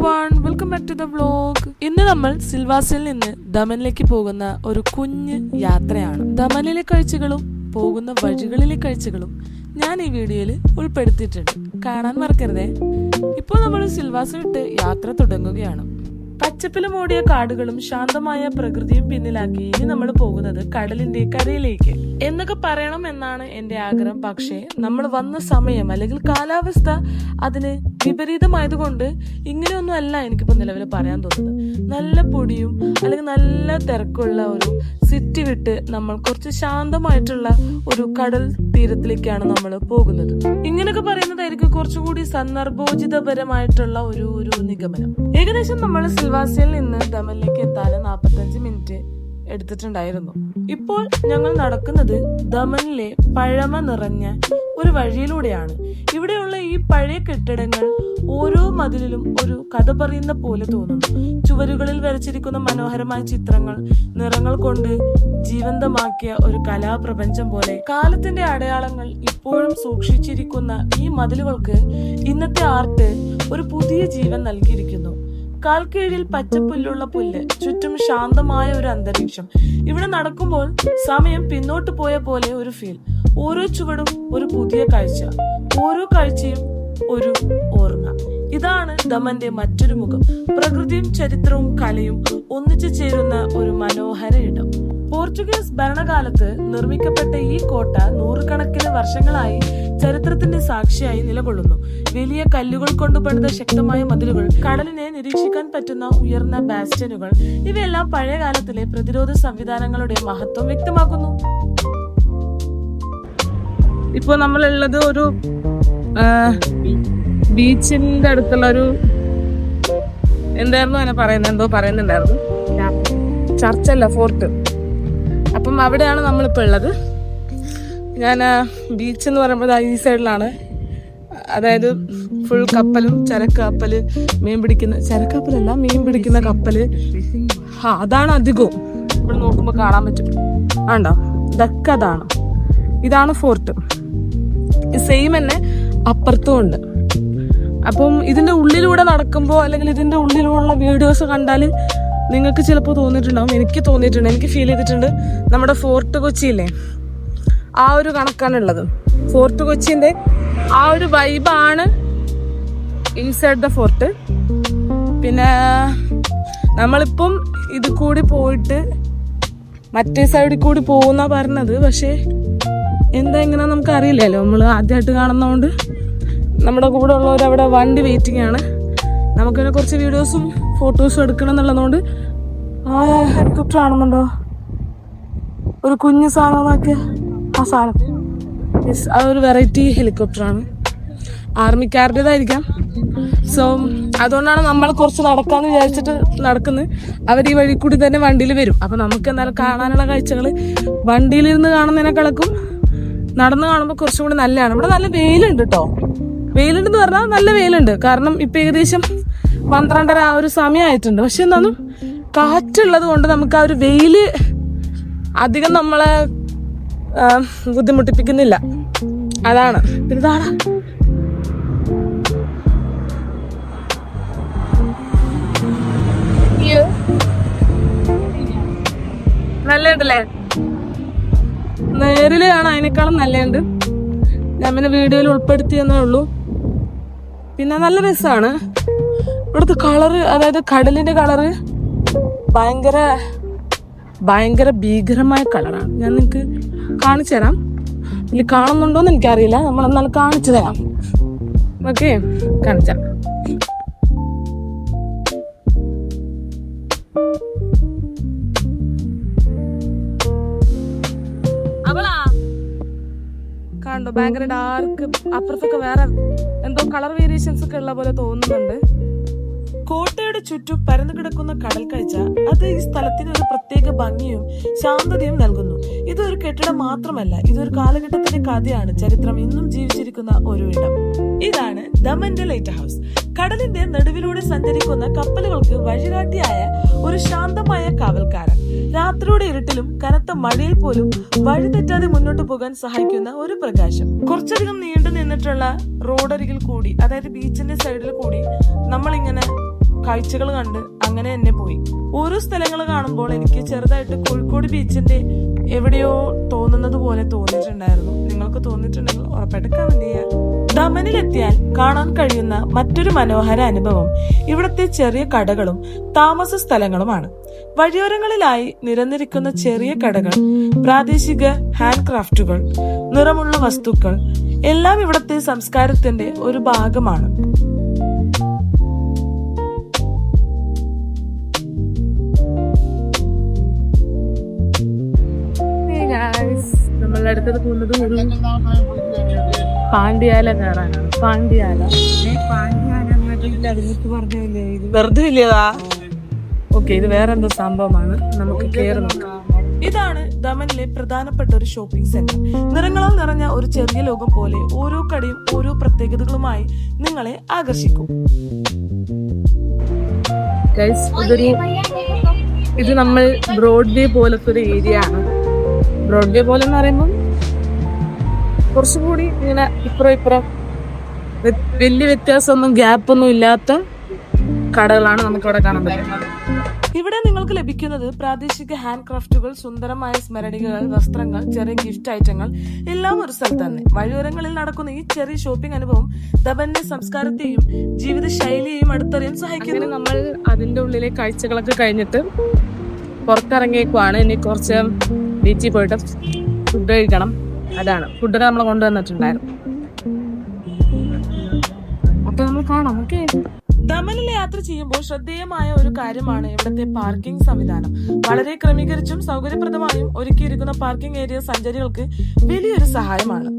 everyone, welcome back to the vlog. ഇന്ന് നമ്മൾ സിൽവാസിൽ നിന്ന് ദമനിലേക്ക് പോകുന്ന ഒരു കുഞ്ഞ് യാത്രയാണ്. ദമനിലെ കാഴ്ചകളും പോകുന്ന വഴികളിലെ കാഴ്ചകളും ഞാൻ ഈ വീഡിയോയിൽ ഉൾപ്പെടുത്തിയിട്ടുണ്ട്. കാണാൻ മറക്കരുതേ. ഇപ്പോൾ നമ്മൾ സിൽവാസ് വിട്ട് യാത്ര തുടങ്ങുകയാണ്. പച്ചപ്പിലും ഓടിയ കാടുകളും ശാന്തമായ പ്രകൃതിയും പിന്നിലാക്കി ഇനി നമ്മൾ പോകുന്നത് കടലിന്റെ കരയിലേക്ക് എന്നൊക്കെ പറയണം എന്നാണ് എന്റെ ആഗ്രഹം. പക്ഷേ നമ്മൾ വന്ന സമയം അല്ലെങ്കിൽ കാലാവസ്ഥ അതിന് വിപരീതമായതുകൊണ്ട് ഇങ്ങനെയൊന്നും അല്ല എനിക്കിപ്പോ നിലവിൽ പറയാൻ തോന്നുന്നത്. നല്ല പൊടിയും അല്ലെങ്കിൽ നല്ല തിരക്കുള്ള ഒരു സിറ്റി വിട്ട് നമ്മൾ കുറച്ച് ശാന്തമായിട്ടുള്ള ഒരു കടൽ തീരത്തിലേക്കാണ് നമ്മൾ പോകുന്നത്. ഇങ്ങനെയൊക്കെ പറയുന്നതായിരിക്കും കുറച്ചുകൂടി സന്ദർഭോചിതപരമായിട്ടുള്ള ഒരു നിഗമനം. ഏകദേശം നമ്മൾ സിൽവാസിയിൽ നിന്ന് ദമനിലേക്ക് എത്താൻ 45 മിനിറ്റ് എടുത്തിട്ടുണ്ടായിരുന്നു. ഇപ്പോൾ ഞങ്ങൾ നടക്കുന്നത് ദമനിലെ പഴമ നിറഞ്ഞ ഒരു വഴിയിലൂടെയാണ്. ഇവിടെയുള്ള ഈ പഴയ കെട്ടിടങ്ങൾ ഓരോ മതിലിലും ഒരു കഥ പറയുന്ന പോലെ തോന്നുന്നു. ചുവരുകളിൽ വരച്ചിരിക്കുന്ന മനോഹരമായ ചിത്രങ്ങൾ നിറങ്ങൾ കൊണ്ട് ജീവന്തമാക്കിയ ഒരു കലാപ്രപഞ്ചം പോലെ. കാലത്തിന്റെ അടയാളങ്ങൾ ഇപ്പോഴും സൂക്ഷിച്ചിരിക്കുന്ന ഈ മതിലുകൾക്ക് ഇന്നത്തെ ആർട്ട് ഒരു പുതിയ ജീവൻ നൽകിയിരിക്കുന്നു. കാൽക്കീഴിൽ പച്ചപ്പുല്ലുള്ള പുല്ല്, ചുറ്റും ശാന്തമായ ഒരു അന്തരീക്ഷം. ഇവിടെ നടക്കുമ്പോൾ സമയം പിന്നോട്ട് പോയ പോലെ ഒരു ഫീൽ. ഓരോ ചുവടും ഒരു പുതിയ കാഴ്ച, ഓരോ കാഴ്ചയും ഒരു ഓർമ്മ. ഇതാണ് ദമന്റെ മറ്റൊരു മുഖം. പ്രകൃതിയും ചരിത്രവും കലയും ഒന്നിച്ചു ചേരുന്ന ഒരു മനോഹര ഇടം. പോർച്ചുഗീസ് ഭരണകാലത്ത് നിർമ്മിക്കപ്പെട്ട ഈ കോട്ട നൂറുകണക്കിന് വർഷങ്ങളായി ചരിത്രത്തിന്റെ സാക്ഷിയായി നിലകൊള്ളുന്നു. വലിയ കല്ലുകൾ കൊണ്ട് പണിത ശക്തമായ മതിലുകൾ, കടലിനെ നിരീക്ഷിക്കാൻ പറ്റുന്ന ഉയർന്ന ബാസ്റ്റനുകൾ, ഇവയെല്ലാം പഴയ കാലത്തിലെ പ്രതിരോധ സംവിധാനങ്ങളുടെ മഹത്വം വ്യക്തമാക്കുന്നു. ഇപ്പൊ നമ്മളുള്ളത് ഒരു ബീച്ചിന്റെ അടുത്തുള്ള ഒരു എന്തായിരുന്നു അതിനെ പറയുന്നത്, എന്തോ പറയുന്നുണ്ടായിരുന്നു, ചർച്ചല്ല, ഫോർട്ട്. അപ്പം അവിടെയാണ് നമ്മളിപ്പോൾ ഉള്ളത്. ഞാൻ ബീച്ച് എന്ന് പറയുമ്പോൾ ഈ സൈഡിലാണ്. അതായത് ഫുൾ കപ്പലും ചരക്ക് കപ്പല്, മീൻ പിടിക്കുന്ന കപ്പല്. അതാണ് അധികവും ഇവിടെ നോക്കുമ്പോൾ കാണാൻ പറ്റും. ആണ്ടോ, ഇതൊക്കെ അതാണ്. ഇതാണ് ഫോർട്ട്. സെയിം തന്നെ അപ്പുറത്തും ഉണ്ട്. അപ്പം ഇതിന്റെ ഉള്ളിലൂടെ നടക്കുമ്പോൾ അല്ലെങ്കിൽ ഇതിന്റെ ഉള്ളിലുള്ള വീഡിയോസ് കണ്ടാൽ നിങ്ങൾക്ക് ചിലപ്പോൾ തോന്നിയിട്ടുണ്ടാവും, എനിക്ക് തോന്നിയിട്ടുണ്ട്, എനിക്ക് ഫീൽ ചെയ്തിട്ടുണ്ട്. നമ്മുടെ ഫോർട്ട് കൊച്ചിയില്ലേ, ആ ഒരു കണക്കാണുള്ളത്. ഫോർട്ട് കൊച്ചിന്റെ ആ ഒരു വൈബാണ് ഇൻസൈഡ് ദ ഫോർട്ട്. പിന്നെ നമ്മളിപ്പം ഇത് കൂടി പോയിട്ട് മറ്റേ സൈഡിൽ കൂടി പോകുന്ന പറഞ്ഞത്. പക്ഷേ എന്താ എങ്ങനെ നമുക്ക് അറിയില്ലല്ലോ, നമ്മൾ ആദ്യമായിട്ട് കാണുന്നതുകൊണ്ട്. നമ്മുടെ കൂടെ ഉള്ളവർ അവിടെ വണ്ടി വെയിറ്റിംഗ് ആണ്. നമുക്കിങ്ങനെ കുറച്ച് വീഡിയോസും ഫോട്ടോസും എടുക്കണം എന്നുള്ളതുകൊണ്ട്. ആ ഹെലികോപ്റ്റർ ആണെന്നുണ്ടോ, ഒരു കുഞ്ഞു സാധനമാക്കിയ ആ സാധനം, അതൊരു വെറൈറ്റി ഹെലികോപ്റ്ററാണ്. ആർമിക്കാരുടേതായിരിക്കാം. സോ അതുകൊണ്ടാണ് നമ്മൾ കുറച്ച് നടക്കാമെന്ന് വിചാരിച്ചിട്ട് നടക്കുന്നത്. അവർ ഈ വഴി കൂടി തന്നെ വണ്ടിയിൽ വരും. അപ്പം നമുക്ക് എന്തായാലും കാണാനുള്ള കാഴ്ചകൾ വണ്ടിയിലിരുന്ന് കാണുന്നതിനേക്കാളക്കും നടന്ന് കാണുമ്പോൾ കുറച്ചും കൂടി നല്ലതാണ്. ഇവിടെ നല്ല വെയിലുണ്ട് കേട്ടോ. വെയിലുണ്ടെന്ന് പറഞ്ഞാൽ നല്ല വെയിലുണ്ട്. കാരണം ഇപ്പം ഏകദേശം 12:30 ആ ഒരു സമയമായിട്ടുണ്ട്. പക്ഷെ എന്നാലും കാറ്റുള്ളത് കൊണ്ട് നമുക്ക് ആ ഒരു വെയില് അധികം നമ്മളെ ബുദ്ധിമുട്ടിപ്പിക്കുന്നില്ല. അതാണ്. പിന്നെ ഇതാണ് നല്ലുണ്ടല്ലേ, നേരില് കാണാൻ അതിനേക്കാളും നല്ലുണ്ട്. ഞാൻ പിന്നെ വീഡിയോയിൽ ഉൾപ്പെടുത്തിയെന്നേ ഉള്ളൂ. പിന്നെ നല്ല രസമാണ് ഇവിടുത്തെ കളറ്. അതായത് കടലിന്റെ കളറ് ഭയങ്കര ഭീകരമായ കളറാണ്. ഞാൻ നിങ്ങൾക്ക് കാണിച്ചു തരാം. ഇനി കാണുന്നുണ്ടോന്ന് എനിക്കറിയില്ല. നമ്മളെന്നാലും കാണിച്ചു തരാം. ഓക്കെ, കാണിച്ചു തരാം. കണ്ടോ, ഭയങ്കര ഡാർക്ക്. അപ്പുറത്തൊക്കെ വേറെ എന്തോ കളർ വേരിയേഷൻസ് ഒക്കെ ഉള്ള പോലെ തോന്നുന്നുണ്ട്. കോട്ടയുടെ ചുറ്റും പരന്നു കിടക്കുന്ന കടൽ കാഴ്ച അത് ഈ സ്ഥലത്തിന് ഒരു പ്രത്യേക ഭംഗിയും ശാന്തതയും നൽകുന്നു. ഇതൊരു കെട്ടിടം മാത്രമല്ല, ഇതൊരു കാലഘട്ടത്തിന്റെ കഥയാണ്. ചരിത്രം ഇന്നും ജീവിച്ചിരിക്കുന്ന ഒരു ഇടം. ഇതാണ് ദമന്റെ ലൈറ്റ് ഹൗസ്. കടലിന്റെ നടുവിലൂടെ സഞ്ചരിക്കുന്ന കപ്പലുകൾക്ക് വഴികാട്ടിയായ ഒരു ശാന്തമായ കാവൽക്കാരൻ. രാത്രിയുടെ ഇരുട്ടിലും കനത്ത മഴയിൽ പോലും വഴി തെറ്റാതെ മുന്നോട്ട് പോകാൻ സഹായിക്കുന്ന ഒരു പ്രകാശം. കുറച്ചധികം നീണ്ടു നിന്നിട്ടുള്ള റോഡരികിൽ കൂടി, അതായത് ബീച്ചിന്റെ സൈഡിൽ കൂടി നമ്മളിങ്ങനെ കാഴ്ചകൾ കണ്ട് അങ്ങനെ തന്നെ പോയി. ഓരോ സ്ഥലങ്ങൾ കാണുമ്പോൾ എനിക്ക് ചെറുതായിട്ട് കോഴിക്കോട് ബീച്ചിന്റെ എവിടെയോ തോന്നുന്നത് പോലെ തോന്നിയിട്ടുണ്ടായിരുന്നു. നിങ്ങൾക്ക് തോന്നിയിട്ടുണ്ടെങ്കിൽ ഉറപ്പായിട്ട് കമന്റ് ചെയ്യാം. ദമനിലെത്തിയാൽ കാണാൻ കഴിയുന്ന മറ്റൊരു മനോഹര അനുഭവം ഇവിടുത്തെ ചെറിയ കടകളും താമസ സ്ഥലങ്ങളുമാണ്. വഴിയോരങ്ങളിലായി നിരന്നിരിക്കുന്ന ചെറിയ കടകൾ, പ്രാദേശിക ഹാൻഡ് ക്രാഫ്റ്റുകൾ, നിറമുള്ള വസ്തുക്കൾ എല്ലാം ഇവിടുത്തെ സംസ്കാരത്തിന്റെ ഒരു ഭാഗമാണ്. നമ്മളുടെ അടുത്തത് പോകുന്നത് പാണ്ഡ്യാല കയറാനാണ്. പാണ്ഡ്യാല വെറുതെ ഇല്ലതാ. ഓക്കെ, ഇത് വേറെ എന്തോ സംഭവമാണ്. നമുക്ക് കയറി നോക്കാം. ഇതാണ് ദമനിലെ പ്രധാനപ്പെട്ട ഒരു ഷോപ്പിംഗ് സെന്റർ. നിറങ്ങളാൽ നിറഞ്ഞ ഒരു ചെറിയ ലോകം പോലെ ഓരോ കടയും ഓരോ പ്രത്യേകതകളുമായി നിങ്ങളെ ആകർഷിക്കും. ഇത് നമ്മൾ ബ്രോഡ്വേ പോലത്തെ ഒരു ഏരിയ ആണ്. ബ്രോഡ്വേ പോലെ എന്ന് പറയുമ്പോൾ കുറച്ചുകൂടി ഇങ്ങനെ ഇപ്പുറം വലിയ വ്യത്യാസമൊന്നും ഗ്യാപ്പൊന്നും ഇല്ലാത്ത കടകളാണ് നമുക്കിവിടെ കാണാൻ പറ്റുന്നത്. ഇവിടെ നിങ്ങൾക്ക് ലഭിക്കുന്നത് പ്രാദേശിക ഹാൻഡ് ക്രാഫ്റ്റുകൾ, സുന്ദരമായ സ്മരണികകൾ, വസ്ത്രങ്ങൾ, ചെറിയ ഗിഫ്റ്റ് ഐറ്റങ്ങൾ എല്ലാം ഒരു സ്ഥലത്ത് തന്നെ. വഴിയോരങ്ങളിൽ നടക്കുന്ന ഈ ചെറിയ ഷോപ്പിംഗ് അനുഭവം ദമന്റെ സംസ്കാരത്തെയും ജീവിത ശൈലിയെയും അടുത്തറിയാൻ സഹായിക്കുന്നു. നമ്മൾ അതിന്റെ ഉള്ളിലെ കാഴ്ചകളൊക്കെ കഴിഞ്ഞിട്ട് പുറത്തിറങ്ങിയേക്കുവാണ്. ഇനി കുറച്ച് ബീച്ചിൽ പോയിട്ട് ഫുഡ് കഴിക്കണം. അതാണ് ഫുഡൊക്കെ നമ്മൾ കൊണ്ടുവന്നിട്ടുണ്ടായിരുന്നു. അപ്പൊ നമ്മൾ കാണാം. ഓക്കെ, ദമനിൽ യാത്ര ചെയ്യുമ്പോൾ ശ്രദ്ധേയമായ ഒരു കാര്യമാണ് ഇവിടുത്തെ പാർക്കിംഗ് സംവിധാനം. വളരെ ക്രമീകരിച്ചും സൗകര്യപ്രദമായും ഒരുക്കിയിരിക്കുന്ന പാർക്കിംഗ് ഏരിയ സഞ്ചാരികൾക്ക് വലിയൊരു സഹായമാണ്.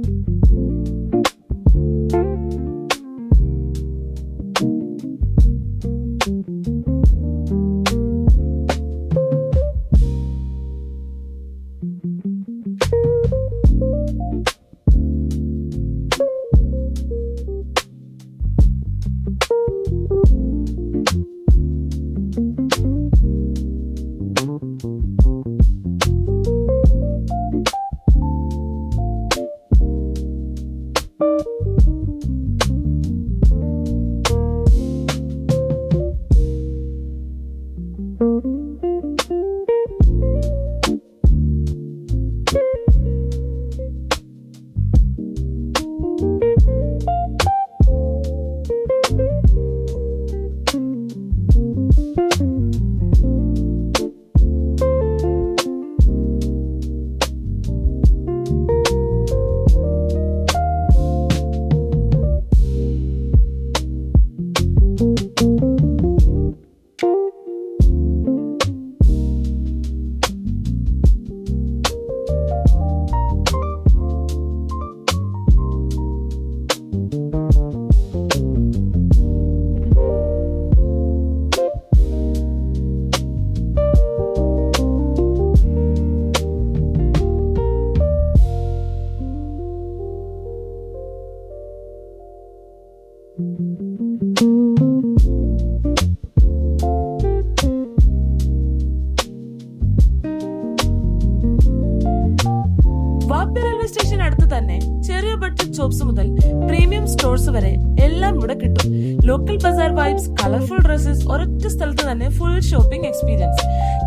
വാപ്പി റെയിൽവേ സ്റ്റേഷൻ അടുത്ത് തന്നെ ചെറിയ ബഡ്ജറ്റ് ഷോപ്സ് മുതൽ പ്രീമിയം സ്റ്റോർസ് വരെ എല്ലാം ഇവിടെ കിട്ടും. Local bazaar vibes, colourful dresses, ഒരൊറ്റ സ്ഥലത്ത് തന്നെ ഫുൾ ഷോപ്പിംഗ് എക്സ്പീരിയൻസ്.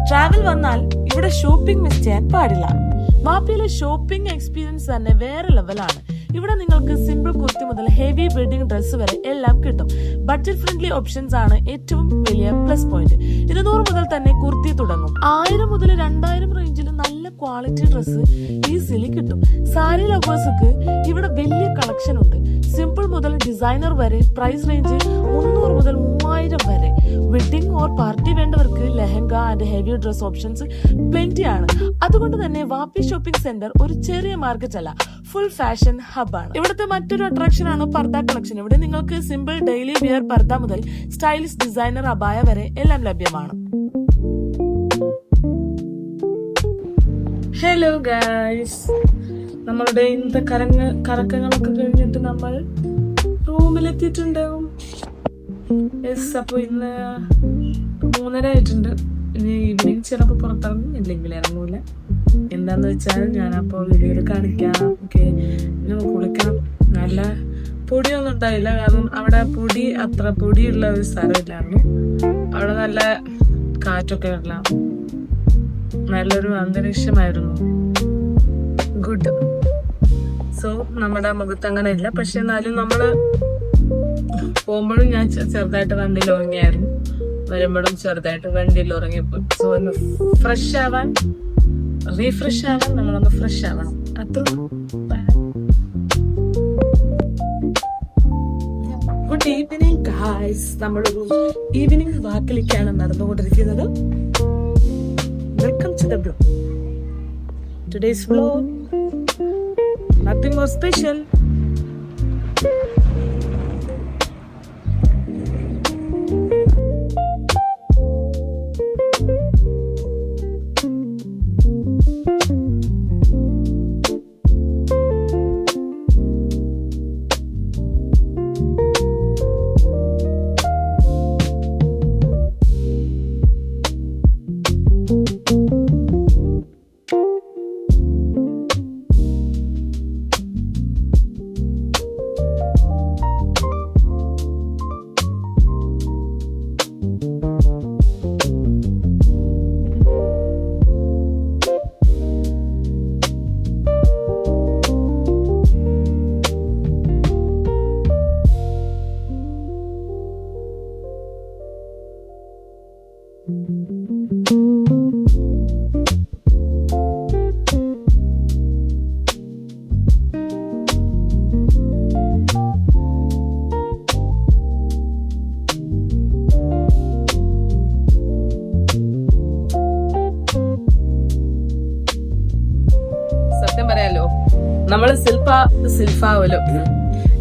ട്രാവൽ വന്നാൽ ഇവിടെ ഷോപ്പിംഗ് മിസ് ചെയ്യാൻ പാടില്ല. വാപ്പിയിലെ ഷോപ്പിംഗ് എക്സ്പീരിയൻസ് തന്നെ വേറെ ലെവലാണ്. ഇവിടെ നിങ്ങൾക്ക് സിമ്പിൾ കുർത്തി മുതൽ ഹെവി വെഡിങ് ഡ്രസ്സ് വരെ എല്ലാം കിട്ടും. ബഡ്ജറ്റ് ഫ്രണ്ട്ലി ഓപ്ഷൻസ് ആണ് ഏറ്റവും വലിയ പ്ലസ് പോയിന്റ്. 200 മുതൽ തന്നെ കുർത്തി തുടങ്ങും. 1000 മുതൽ 2000 റേഞ്ചിൽ നല്ല ക്വാളിറ്റി ഡ്രസ്സ് ഈസിലി കിട്ടും. സാരി ലവേഴ്സുക്ക് ഇവിടെ വലിയ കളക്ഷൻ ഉണ്ട്. സിമ്പിൾ മുതൽ ഡിസൈനർ വരെ പ്രൈസ് റേഞ്ച് 300 മുതൽ 3000 വരെ. വെഡിങ് ഓർ പാർട്ടി വേണ്ടവർക്ക് lehenga and heavy dress options പ്ലെന്റിയാണ്. അതുകൊണ്ട് തന്നെ വാപ്പി ഷോപ്പിംഗ് സെന്റർ ഒരു ചെറിയ മാർക്കറ്റ് അല്ല, ഫുൾ ഫാഷൻ ഹബാണ്. ഇവിടുത്തെ മറ്റൊരു അട്രാക്ഷൻ ആണ് പർദ കളക്ഷൻ. ഇവിടെ നിങ്ങൾക്ക് സിമ്പിൾ ഡെയിലി വിയർ പർദ മുതൽ സ്റ്റൈലിഷ് ഡിസൈനർ അബായ വരെ എല്ലാം ലഭ്യമാണ്. ഹലോ ഗൈസ്, നമ്മളുടെ ഇന്നത്തെ കറക്കങ്ങളൊക്കെ കഴിഞ്ഞിട്ട് നമ്മൾ റൂമിലെത്തിയിട്ടുണ്ടാവും. അപ്പൊ ഇന്ന് 3:30 ആയിട്ടുണ്ട്. ഇനി ഈവനിങ് ചിലപ്പോൾ പുറത്തിറങ്ങും, ഇല്ലെങ്കിൽ ഇറങ്ങൂല. എന്താന്ന് വെച്ചാൽ ഞാനപ്പോൾ വീഡിയോയിൽ കാണിക്കാം. ഓക്കെ, കുളിക്കണം, നല്ല പൊടിയൊന്നും ഉണ്ടായില്ല, കാരണം അവിടെ അത്ര പൊടിയുള്ള ഒരു സ്ഥലമില്ലായിരുന്നു. അവിടെ നല്ല കാറ്റൊക്കെ ഉള്ള നല്ലൊരു അന്തരീക്ഷമായിരുന്നു. ഗുഡ്. സോ നമ്മുടെ മുഖത്ത് അങ്ങനെ ഇല്ല. പക്ഷെ എന്നാലും നമ്മള് പോകുമ്പോഴും ഞാൻ ചെറുതായിട്ട് വണ്ടിയിൽ ഉറങ്ങിയായിരുന്നു, വരുമ്പോഴും ചെറുതായിട്ട് വണ്ടിയിൽ ഉറങ്ങിപ്പോയി. സോ ഒന്ന് ഫ്രഷ് ആവാൻ, റീഫ്രഷ് ആവാൻ നമ്മളൊന്ന് ഫ്രഷ് ആവണം. അത്ര ഗുഡ് ഈവനിങ് ഗായ്സ്. നമ്മളൊരു ഈവനിങ് വാക്കിലേക്കാണ് നടന്നുകൊണ്ടിരിക്കുന്നത്. Welcome to the blog. Today's vlog nothing more special.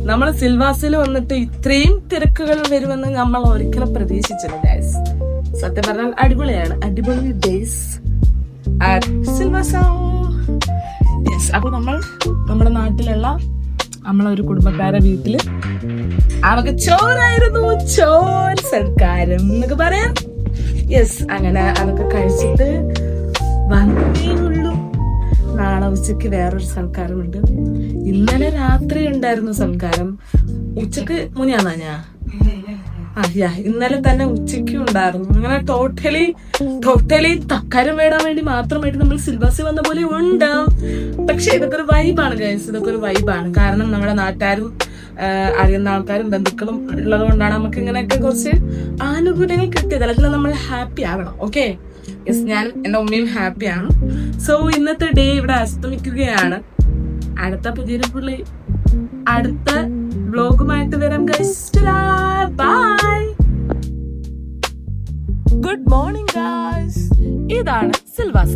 നമ്മള് സിൽവാസിൽ വന്നിട്ട് ഇത്രയും തിരക്കുകൾ വരുമെന്ന് നമ്മൾ ഒരിക്കലും പ്രതീക്ഷിച്ചില്ല ഗൈസ്. സത്യം പറഞ്ഞാൽ അടിപൊളിയാണ്, അടിപൊളി ഡേയ്സ് സിൽവാസ. അപ്പൊ നമ്മൾ നമ്മുടെ നാട്ടിലുള്ള നമ്മളൊരു കുടുംബക്കാരെ വീട്ടില് അവർക്ക് ചോറായിരുന്നു, ചോറ് സൽക്കാരം എന്നൊക്കെ പറയാം. അങ്ങനെ അതൊക്കെ കഴിച്ചിട്ട് വന്നേ ഉള്ളൂ. നാളെ ഉച്ചക്ക് വേറൊരു സൽക്കാരമുണ്ട്. ഇന്നലെ രാത്രി ഉണ്ടായിരുന്നു സൽക്കാരം. ഉച്ചക്ക് മുന്നെയാണോ ഇന്നലെ തന്നെ ഉച്ചയ്ക്കും ഉണ്ടായിരുന്നു. അങ്ങനെ ടോട്ടലി തക്കാരം വേടാൻ വേണ്ടി മാത്രമായിട്ട് നമ്മൾ സിൽവാസി വന്ന പോലെ ഉണ്ടാവും. പക്ഷെ ഇതൊക്കെ ഒരു വൈബാണ് ഗൈസ്, ഇതൊക്കെ ഒരു വൈബാണ്. കാരണം നമ്മുടെ നാട്ടുകാരും അറിയുന്ന ആൾക്കാരും ബന്ധുക്കളും ഉള്ളത് കൊണ്ടാണ് നമുക്ക് ഇങ്ങനെയൊക്കെ കുറച്ച് ആനുകൂല്യങ്ങൾ കിട്ടിയത്. അല്ലെങ്കിൽ നമ്മൾ ഹാപ്പി ആവണം. ഓക്കെ, ഞാനും എന്റെ ഉമ്മയും ഹാപ്പിയാണ്. സോ ഇന്നത്തെ ഡേ ഇവിടെ അസ്തമിക്കുകയാണ്. അടുത്ത പുതിയൊരു പുള്ളി അടുത്ത വ്ലോഗുമായിട്ട് വരാം guys. Bye. Good morning guys. ഇതാണ് സിൽവാസ.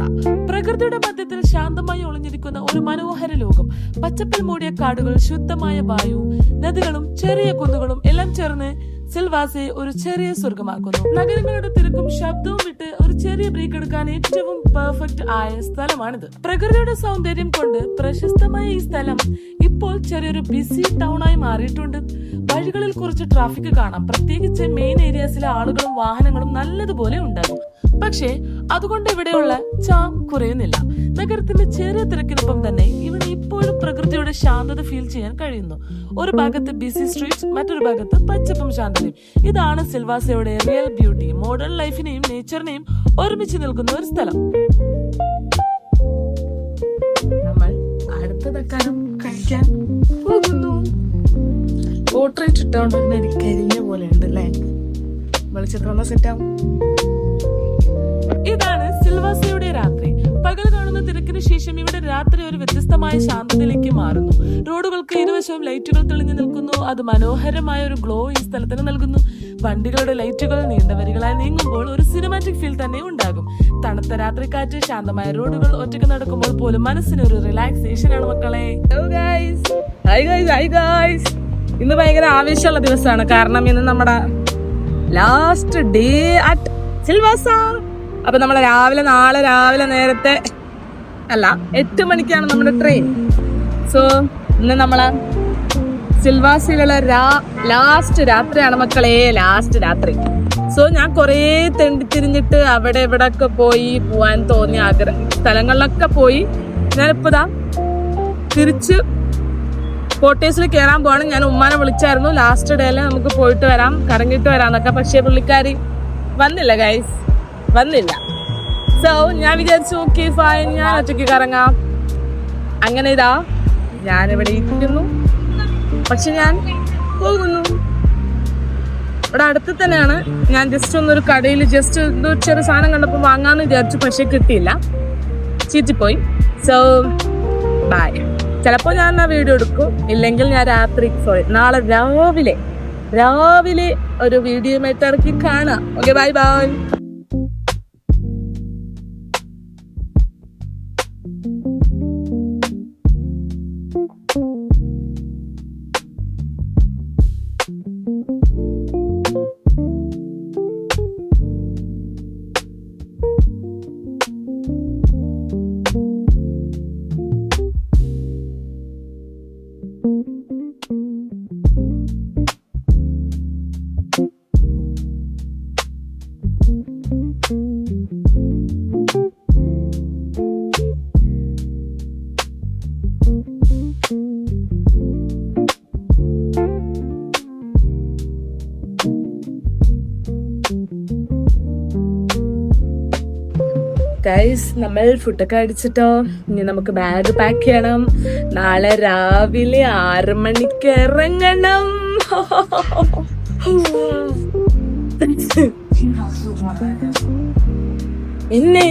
പ്രകൃതിയുടെ മധ്യത്തിൽ ശാന്തമായി ഒളിഞ്ഞിരിക്കുന്ന ഒരു മനോഹര ലോകം. പച്ചപ്പിൽ മൂടിയ കാടുകൾ, ശുദ്ധമായ വായു, നദികളും ചെറിയ കുന്നുകളും എല്ലാം ചേർന്ന് സിൽവാസയെ ഒരു ചെറിയ സ്വർഗമാക്കുന്നു. നഗരങ്ങളുടെ തിരക്കും ശബ്ദവും വിട്ട് ഒരു ചെറിയ ബ്രേക്ക് എടുക്കാൻ ഏറ്റവും പെർഫെക്റ്റ് ആയ സ്ഥലമാണിത്. പ്രകൃതിയുടെ സൗന്ദര്യം കൊണ്ട് പ്രശസ്തമായ ഈ സ്ഥലം ഇപ്പോൾ ചെറിയൊരു ബിസി ടൗൺ ആയി മാറിയിട്ടുണ്ട്. വഴികളിൽ കുറച്ച് ട്രാഫിക് കാണാം, പ്രത്യേകിച്ച് മെയിൻ ഏരിയാസിലെ ആളുകളും വാഹനങ്ങളും നല്ലതുപോലെ ഉണ്ടാകും. പക്ഷേ അതുകൊണ്ട് ഇവിടെയുള്ള ചാം കുറയുന്നില്ല. നഗരത്തിന്റെ ചെറിയ തിരക്കിനൊപ്പം തന്നെ ഇവിടെ ഇപ്പോഴും പ്രകൃതിയുടെ ശാന്തത ഫീൽ ചെയ്യാൻ കഴിയുന്നു. ഒരു ഭാഗത്ത് ബിസി സ്ട്രീറ്റ്സ്, മറ്റൊരു ഭാഗത്ത് പച്ചപ്പും ശാന്തതയും. ഇതാണ് സിൽവാസയുടെ റിയൽ ബ്യൂട്ടി. മോഡേൺ ലൈഫിനെയും നേച്ചറിനെയും ഒരുമിച്ച് നിൽക്കുന്ന ഒരു സ്ഥലം. നമ്മൾ അടുത്ത തക്കാരം കഴിക്കാൻ പോകുന്നു. പോർട്രേറ്റ് ഇട്ടോണ്ട് എനിക്ക് കരിഞ്ഞ പോലെ ഉണ്ട് അല്ലേ? വെളിച്ചെത്ര സെറ്റാവും. ഇതാണ് സിൽവാസയുടെ രാത്രി. പകൽ കാണുന്ന തിരക്കിന് ശേഷം ഇവിടെ രാത്രി ഒരു വ്യത്യസ്തമായ ശാന്തതയിലേക്ക് മാറുന്നു. റോഡുകൾക്ക് ഇരുവശവും ലൈറ്റുകൾ തെളിഞ്ഞു നിൽക്കുന്നു. അത് മനോഹരമായ ഒരു ഗ്ലോ ഈ സ്ഥലത്തിന് നൽകുന്നു. വണ്ടികളുടെ ലൈറ്റുകൾ നീണ്ട വരികളായി നീങ്ങുമ്പോൾ ഒരു സിനിമാറ്റിക് ഫീൽ തന്നെ ഉണ്ടാകും. തണുത്ത രാത്രി കാറ്റ്, ശാന്തമായ റോഡുകൾ, ഒറ്റയ്ക്ക് നടക്കുമ്പോൾ പോലും മനസ്സിന് ഒരു റിലാക്സേഷൻ ആണ് മക്കളെ. ഇന്ന് ഭയങ്കര ആവേശമുള്ള ദിവസമാണ്. കാരണം ഇന്ന് നമ്മുടെ ലാസ്റ്റ് ഡേ അറ്റ് സിൽവാസ. അപ്പൊ നമ്മള് നാളെ രാവിലെ നേരത്തെ 8 മണിക്കാണ് നമ്മുടെ ട്രെയിൻ. സോ ഇന്ന് നമ്മള് സിൽവാസയിലുള്ള ലാസ്റ്റ് രാത്രിയാണ് മക്കളെ, ലാസ്റ്റ് രാത്രി. സോ ഞാൻ കുറേ തിരിഞ്ഞിട്ട് അവിടെ ഇവിടെ ഒക്കെ പോവാൻ തോന്നിയ സ്ഥലങ്ങളിലൊക്കെ പോയി. ഞാനിപ്പോ തിരിച്ച് കോട്ടേഴ്സിൽ കയറാൻ പോകണം. ഞാൻ ഉമ്മാനെ വിളിച്ചായിരുന്നു ലാസ്റ്റ് ഡേയിൽ നമുക്ക് പോയിട്ട് വരാം, കറങ്ങിയിട്ട് വരാന്നൊക്കെ. പക്ഷേ പുള്ളിക്കാരി വന്നില്ല ഗൈസ്, വന്നില്ല. സോ ഞാൻ വിചാരിച്ചു ഓക്കെ ഫൈൻ, ഞാൻ ഒറ്റയ്ക്ക് കറങ്ങാം. അങ്ങനെ ഇതാ ഞാനിവിടെ ഇരിക്കുന്നു. പക്ഷെ ഞാൻ പോകുന്നു. ഇവിടെ അടുത്ത് തന്നെയാണ്. ഞാൻ ജസ്റ്റ് ഒന്നൊരു കടയിൽ ജസ്റ്റ് എന്തോ ചെറിയ സാധനം കണ്ടപ്പോൾ വാങ്ങാന്ന് വിചാരിച്ചു, പക്ഷെ കിട്ടിയില്ല, ചീറ്റിപ്പോയി. So by. ചിലപ്പോൾ ഞാൻ ആ വീഡിയോ എടുക്കും, ഇല്ലെങ്കിൽ ഞാൻ രാത്രി നാളെ രാവിലെ ഒരു വീഡിയോ ആയിട്ട് ഇറക്കി കാണാം. Okay, bye bye. ഗൈസ്, നമ്മൾ ഫുഡൊക്കെ അടിച്ചിട്ടോ. ഇനി നമുക്ക് ബാഗ് പാക്ക് ചെയ്യണം. നാളെ രാവിലെ 6 മണിക്ക് ഇറങ്ങണം. പിന്നെ